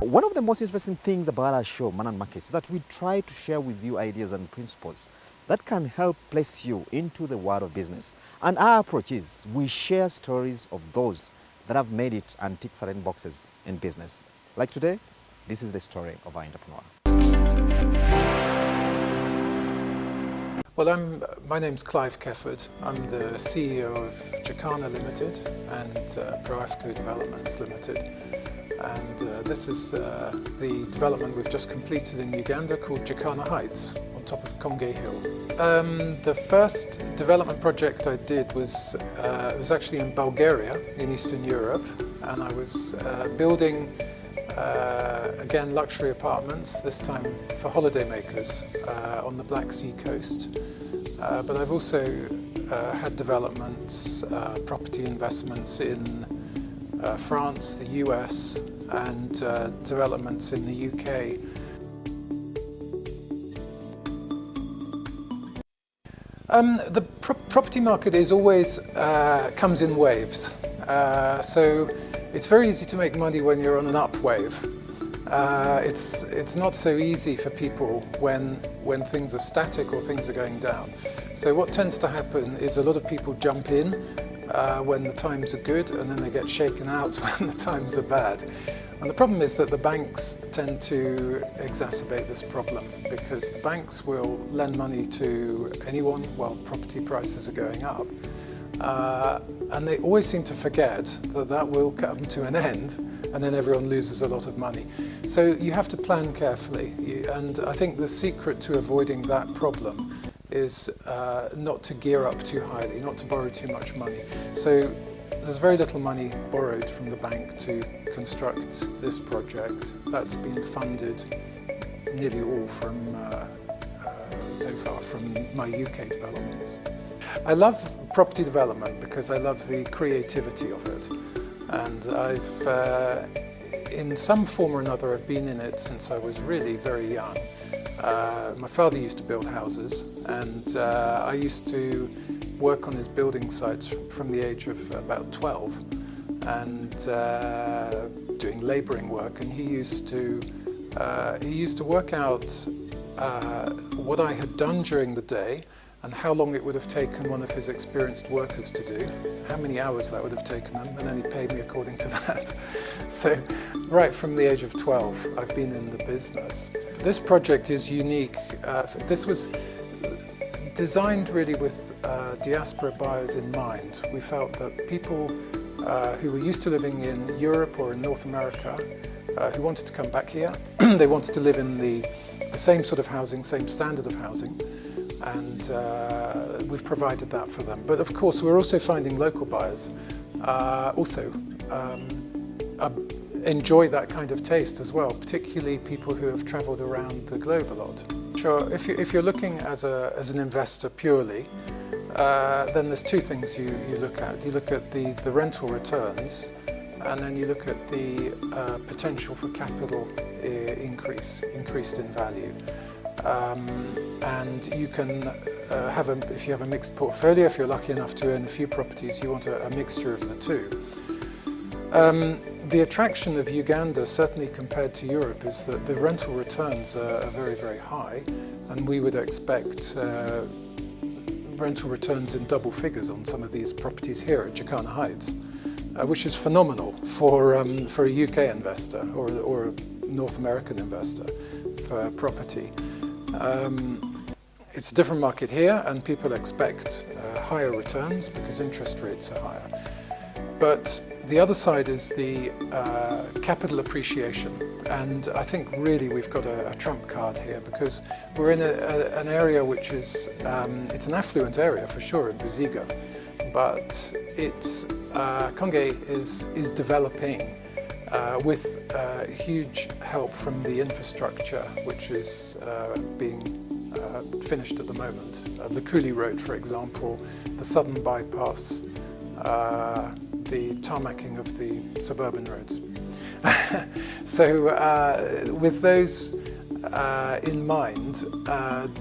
One of the most interesting things about our show, Money and Markets, is that we try to share with you ideas and principles that can help place you into the world of business. And our approach is we share stories of those that have made it and tick certain boxes in business. Like today, this is the story of our entrepreneur. Well, my name's Clive Kefford. I'm the CEO of Jacana Limited and ProAfco Developments Limited. And this is the development we've just completed in Uganda called Jacana Heights on top of Konge Hill. The first development project I did was actually in Bulgaria in Eastern Europe, and I was building again luxury apartments, this time for holidaymakers on the Black Sea coast. But I've also had developments, property investments in France, the US, and developments in the UK. The property market is always comes in waves, so it's very easy to make money when you're on an up wave. It's not so easy for people when things are static or things are going down. So what tends to happen is a lot of people jump in when the times are good, and then they get shaken out when the times are bad. And the problem is that the banks tend to exacerbate this problem, because the banks will lend money to anyone while property prices are going up. And they always seem to forget that that will come to an end, and then everyone loses a lot of money. So you have to plan carefully. And I think the secret to avoiding that problem is not to gear up too highly, not to borrow too much money. So there's very little money borrowed from the bank to construct this project. That's been funded nearly all from so far from my UK developments. I love property development because I love the creativity of it, and I've in some form or another I've been in it since I was really very young. My father used to build houses, and I used to work on his building sites from the age of about 12, and doing labouring work. And he used to work out what I had done during the day and how long it would have taken one of his experienced workers to do, how many hours that would have taken them, and then he paid me according to that. So right from the age of 12, I've been in the business. This project is unique. This was designed really with diaspora buyers in mind. We felt that people who were used to living in Europe or in North America, who wanted to come back here, they wanted to live in the same sort of housing, same standard of housing, and we've provided that for them. But of course we're also finding local buyers also enjoy that kind of taste as well, particularly people who have travelled around the globe a lot. Sure, if you're looking as an investor purely, then there's two things you look at. You look at the rental returns, and then you look at the potential for capital increased in value. And you can if you have a mixed portfolio, if you're lucky enough to own a few properties, you want a mixture of the two. The attraction of Uganda, certainly compared to Europe, is that the rental returns are very, very high, and we would expect rental returns in double figures on some of these properties here at Jacana Heights, which is phenomenal for a UK investor or a North American investor for property. It's a different market here, and people expect higher returns because interest rates are higher. But the other side is the capital appreciation, and I think really we've got a trump card here, because we're in an area which is it's an affluent area for sure in Buziga, but it's Konge is developing with huge help from the infrastructure, which is being finished at the moment. The Kuli Road, for example, the southern bypass, the tarmacking of the suburban roads. So with those in mind,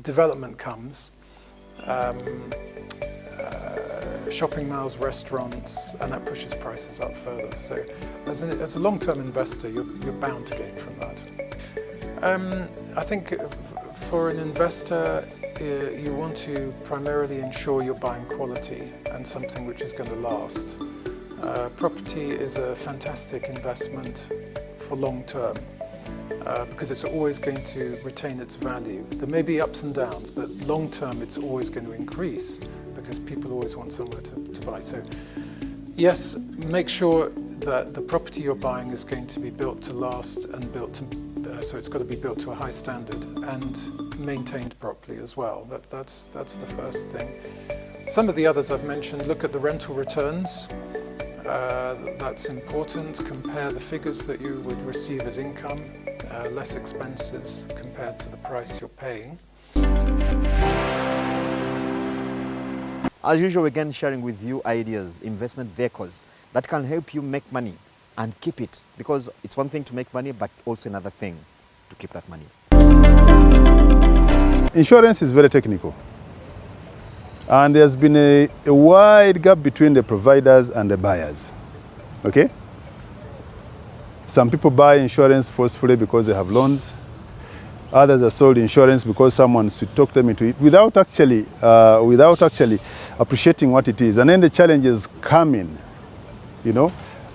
development comes. shopping malls, restaurants, and that pushes prices up further. So as a long-term investor, you're bound to gain from that. I think for an investor, you want to primarily ensure you're buying quality and something which is going to last. Property is a fantastic investment for long term because it's always going to retain its value. There may be ups and downs, but long term it's always going to increase because people always want somewhere to buy. So yes, make sure that the property you're buying is going to be built to last and so it's got to be built to a high standard and maintained properly as well. That's the first thing. Some of the others I've mentioned, look at the rental returns. That's important. Compare the figures that you would receive as income, less expenses compared to the price you're paying. As usual, again, sharing with you ideas, investment vehicles that can help you make money and keep it, because it's one thing to make money, but also another thing to keep that money. Insurance is very technical, and there's been a wide gap between the providers and the buyers. Okay? Some people buy insurance forcefully because they have loans. Others are sold insurance because someone should talk them into it without actually appreciating what it is. And then the challenges come in, you know,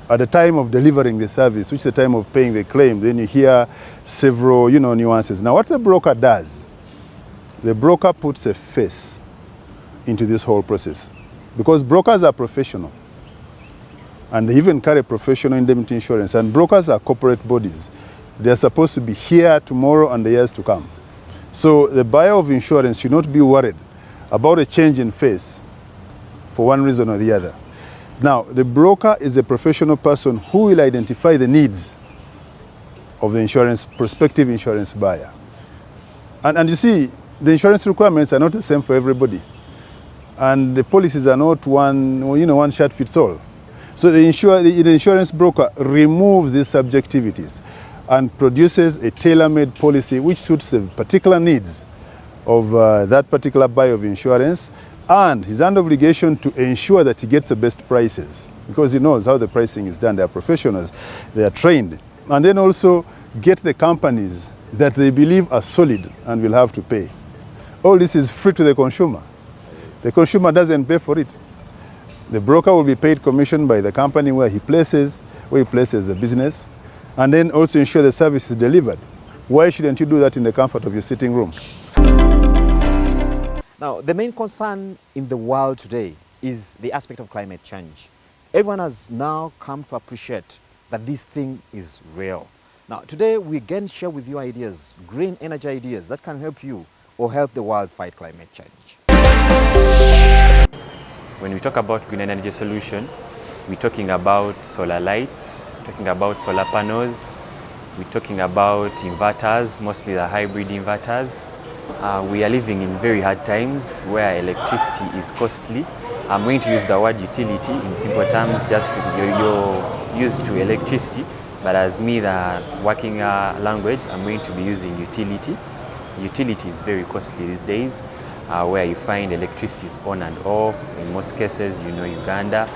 at the time of delivering the service, which is the time of paying the claim. Then you hear several, nuances. Now, what the broker does, the broker puts a face into this whole process, because brokers are professional, and they even carry professional indemnity insurance, and brokers are corporate bodies. They are supposed to be here tomorrow and the years to come. So the buyer of insurance should not be worried about a change in face for one reason or the other. Now, the broker is a professional person who will identify the needs of the prospective insurance buyer. And you see, the insurance requirements are not the same for everybody. And the policies are not one shot fits all. So the insurance broker removes these subjectivities and produces a tailor-made policy which suits the particular needs of that particular buyer of insurance, and he's under obligation to ensure that he gets the best prices, because he knows how the pricing is done. They are professionals, they are trained, and then also get the companies that they believe are solid and will have to pay. All this is free to the consumer. The consumer doesn't pay for it. The broker will be paid commission by the company where he places the business, and then also ensure the service is delivered. Why shouldn't you do that in the comfort of your sitting room? Now, the main concern in the world today is the aspect of climate change. Everyone has now come to appreciate that this thing is real. Now, today we again share with you ideas, green energy ideas that can help you or help the world fight climate change. When we talk about green energy solution, we're talking about solar lights, we're talking about solar panels, we're talking about inverters, mostly the hybrid inverters. We are living in very hard times where electricity is costly. I'm going to use the word utility in simple terms, just you're used to electricity, but as me, the working language, I'm going to be using utility. Utility is very costly these days, where you find electricity is on and off. In most cases, Uganda,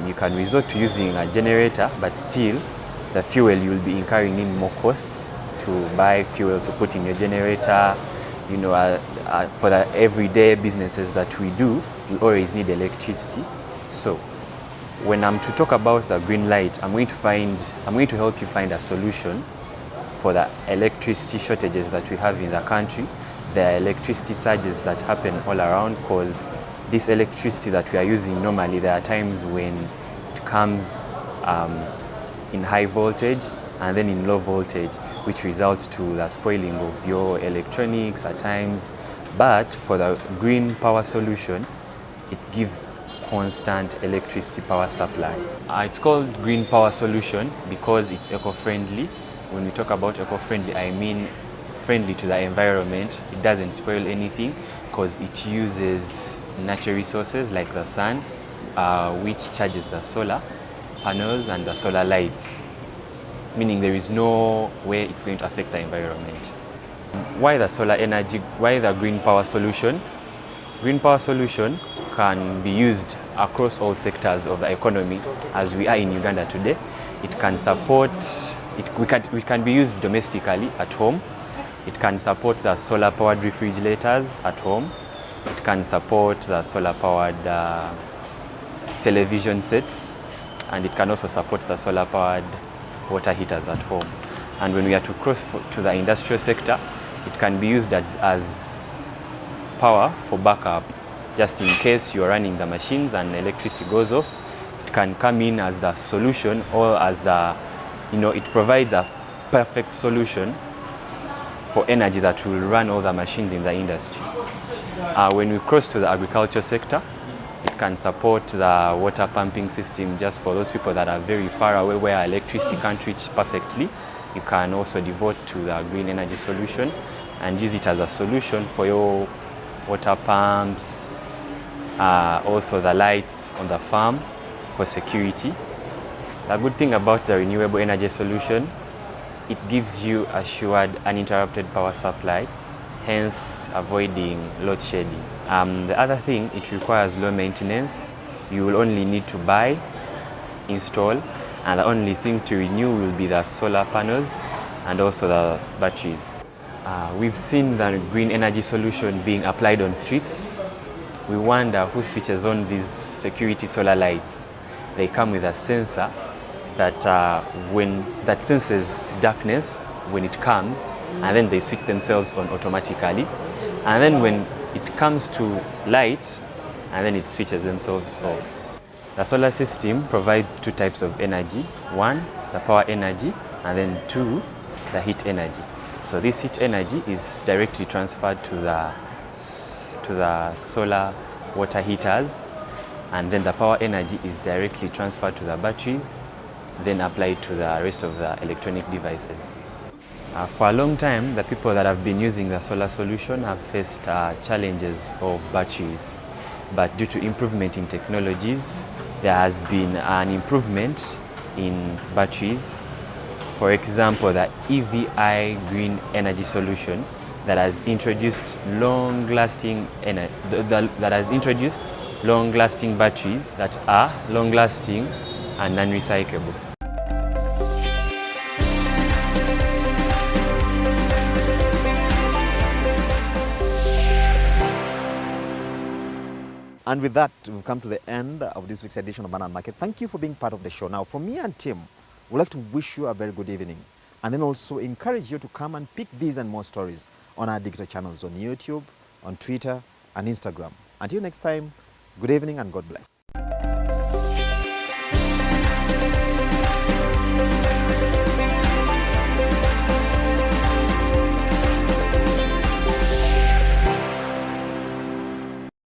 you can resort to using a generator, but still the fuel, you'll be incurring in more costs to buy fuel to put in your generator. For the everyday businesses that we do, we always need electricity. So when I'm to talk about the green light, I'm going to help you find a solution for the electricity shortages that we have in the country. There are electricity surges that happen all around, because this electricity that we are using normally, there are times when it comes in high voltage and then in low voltage, which results to the spoiling of your electronics at times. But for the green power solution, it gives constant electricity power supply. It's called green power solution because it's eco-friendly. When we talk about eco-friendly, I mean friendly to the environment. It doesn't spoil anything because it uses natural resources like the sun, which charges the solar panels and the solar lights, meaning there is no way it's going to affect the environment. Why the solar energy? Why the green power solution? Green power solution can be used across all sectors of the economy as we are in Uganda today. It can support, we can be used domestically at home. It can support the solar-powered refrigerators at home. It can support the solar-powered television sets, and it can also support the solar-powered water heaters at home. And when we are to cross to the industrial sector, it can be used as power for backup, just in case you are running the machines and electricity goes off. It can come in as the solution, or as the, it provides a perfect solution for energy that will run all the machines in the industry. When we cross to the agriculture sector, it can support the water pumping system, just for those people that are very far away where electricity can't reach perfectly. You can also devote to the green energy solution and use it as a solution for your water pumps, also the lights on the farm for security. The good thing about the renewable energy solution, it gives you assured uninterrupted power supply, hence avoiding load shedding. The other thing, it requires low maintenance. You will only need to buy, install, and the only thing to renew will be the solar panels and also the batteries. We've seen the green energy solution being applied on streets. We wonder who switches on these security solar lights. They come with a sensor that senses darkness when it comes, and then they switch themselves on automatically. And then when it comes to light, and then it switches themselves off. The solar system provides two types of energy. One, the power energy, and then two, the heat energy. So this heat energy is directly transferred to the solar water heaters, and then the power energy is directly transferred to the batteries, then applied to the rest of the electronic devices. For a long time, the people that have been using the solar solution have faced challenges of batteries. But due to improvement in technologies, there has been an improvement in batteries. For example, the EVI green energy solution that has introduced long-lasting batteries that are long-lasting and non-recyclable. And with that, we've come to the end of this week's edition of Money and Market. Thank you for being part of the show. Now, from me and Tim, we'd like to wish you a very good evening, and then also encourage you to come and pick these and more stories on our digital channels on YouTube, on Twitter, and Instagram. Until next time, good evening and God bless.